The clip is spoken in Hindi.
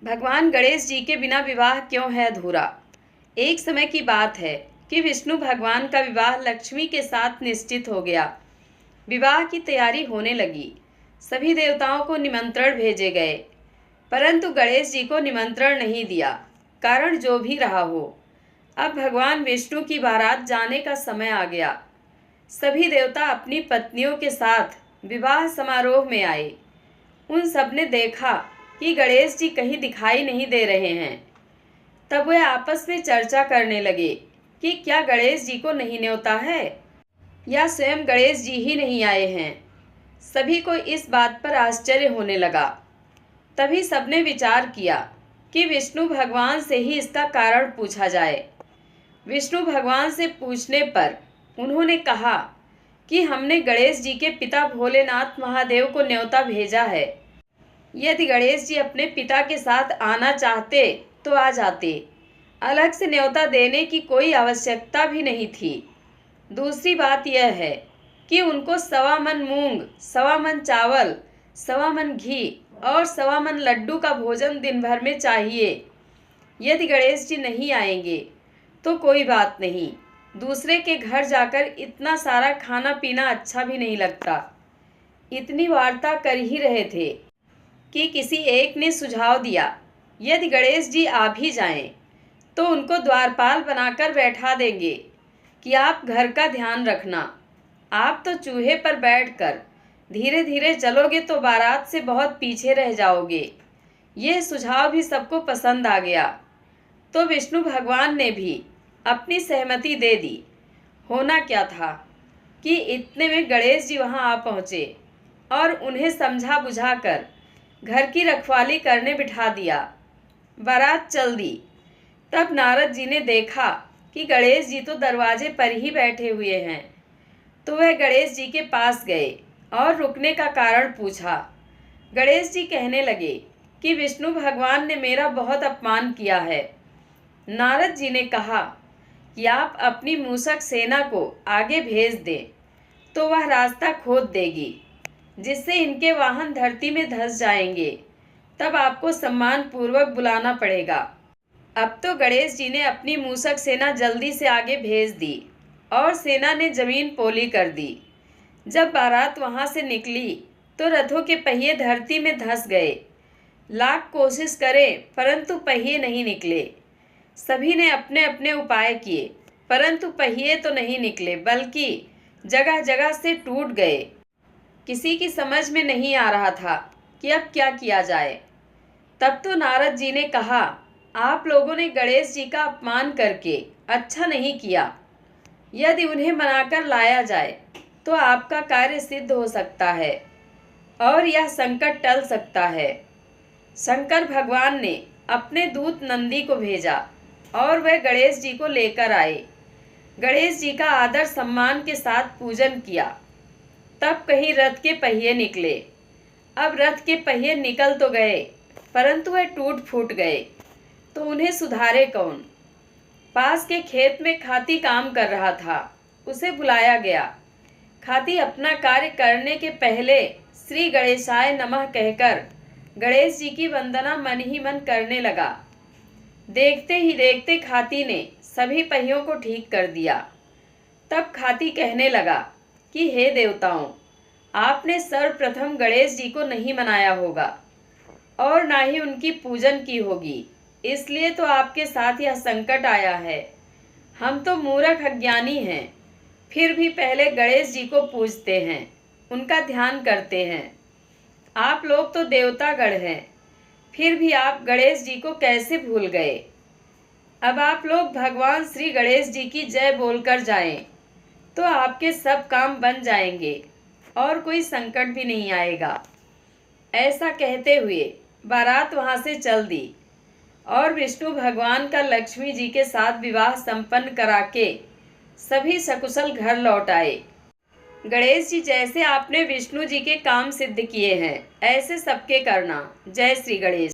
भगवान गणेश जी के बिना विवाह क्यों है अधूरा। एक समय की बात है कि विष्णु भगवान का विवाह लक्ष्मी के साथ निश्चित हो गया। विवाह की तैयारी होने लगी। सभी देवताओं को निमंत्रण भेजे गए, परंतु गणेश जी को निमंत्रण नहीं दिया। कारण जो भी रहा हो, अब भगवान विष्णु की बारात जाने का समय आ गया। सभी देवता अपनी पत्नियों के साथ विवाह समारोह में आए। उन सब ने देखा कि गणेश जी कहीं दिखाई नहीं दे रहे हैं। तब वे आपस में चर्चा करने लगे कि क्या गणेश जी को नहीं न्योता है या स्वयं गणेश जी ही नहीं आए हैं। सभी को इस बात पर आश्चर्य होने लगा। तभी सबने विचार किया कि विष्णु भगवान से ही इसका कारण पूछा जाए। विष्णु भगवान से पूछने पर उन्होंने कहा कि हमने गणेश जी के पिता भोलेनाथ महादेव को न्योता भेजा है। यदि गणेश जी अपने पिता के साथ आना चाहते तो आ जाते। अलग से न्योता देने की कोई आवश्यकता भी नहीं थी। दूसरी बात यह है कि उनको 1.25 मन मूंग, 1.25 मन चावल, 1.25 मन घी और 1.25 मन लड्डू का भोजन दिन भर में चाहिए। यदि गणेश जी नहीं आएंगे तो कोई बात नहीं, दूसरे के घर जाकर इतना सारा खाना पीना अच्छा भी नहीं लगता। इतनी वार्ता कर ही रहे थे कि किसी एक ने सुझाव दिया, यदि गणेश जी आ भी जाएं तो उनको द्वारपाल बनाकर बैठा देंगे कि आप घर का ध्यान रखना। आप तो चूहे पर बैठकर धीरे धीरे चलोगे तो बारात से बहुत पीछे रह जाओगे। यह सुझाव भी सबको पसंद आ गया, तो विष्णु भगवान ने भी अपनी सहमति दे दी। होना क्या था कि इतने में गणेश जी वहां आ पहुँचे और उन्हें समझा बुझाकर घर की रखवाली करने बिठा दिया। बारात चल दी। तब नारद जी ने देखा कि गणेश जी तो दरवाजे पर ही बैठे हुए हैं, तो वह गणेश जी के पास गए और रुकने का कारण पूछा। गणेश जी कहने लगे कि विष्णु भगवान ने मेरा बहुत अपमान किया है। नारद जी ने कहा कि आप अपनी मूषक सेना को आगे भेज दें तो वह रास्ता खोद देगी, जिससे इनके वाहन धरती में धंस जाएंगे। तब आपको सम्मान पूर्वक बुलाना पड़ेगा। अब तो गणेश जी ने अपनी मूषक सेना जल्दी से आगे भेज दी और सेना ने जमीन पोली कर दी। जब बारात वहां से निकली तो रथों के पहिए धरती में धंस गए। लाख कोशिश करें परंतु पहिए नहीं निकले। सभी ने अपने अपने उपाय किए, परंतु पहिए तो नहीं निकले, बल्कि जगह जगह से टूट गए। किसी की समझ में नहीं आ रहा था कि अब क्या किया जाए। तब तो नारद जी ने कहा, आप लोगों ने गणेश जी का अपमान करके अच्छा नहीं किया। यदि उन्हें मनाकर लाया जाए तो आपका कार्य सिद्ध हो सकता है और यह संकट टल सकता है। शंकर भगवान ने अपने दूत नंदी को भेजा और वह गणेश जी को लेकर आए। गणेश जी का आदर सम्मान के साथ पूजन किया। तब कहीं रथ के पहिए निकले। अब रथ के पहिए निकल तो गए, परंतु वह टूट फूट गए, तो उन्हें सुधारे कौन। पास के खेत में खाती काम कर रहा था, उसे बुलाया गया। खाती अपना कार्य करने के पहले श्री गणेशाय नमः कहकर गणेश जी की वंदना मन ही मन करने लगा। देखते ही देखते खाती ने सभी पहियों को ठीक कर दिया। तब खाती कहने लगा कि हे देवताओं, आपने सर्वप्रथम गणेश जी को नहीं मनाया होगा और ना ही उनकी पूजन की होगी, इसलिए तो आपके साथ यह संकट आया है। हम तो मूर्ख अज्ञानी हैं, फिर भी पहले गणेश जी को पूजते हैं, उनका ध्यान करते हैं। आप लोग तो देवतागण हैं, फिर भी आप गणेश जी को कैसे भूल गए। अब आप लोग भगवान श्री गणेश जी की जय बोलकर जाएं, तो आपके सब काम बन जाएंगे और कोई संकट भी नहीं आएगा। ऐसा कहते हुए बारात वहां से चल दी और विष्णु भगवान का लक्ष्मी जी के साथ विवाह संपन्न करा के सभी सकुशल घर लौट आए। गणेश जी, जैसे आपने विष्णु जी के काम सिद्ध किए हैं, ऐसे सबके करना। जय श्री गणेश।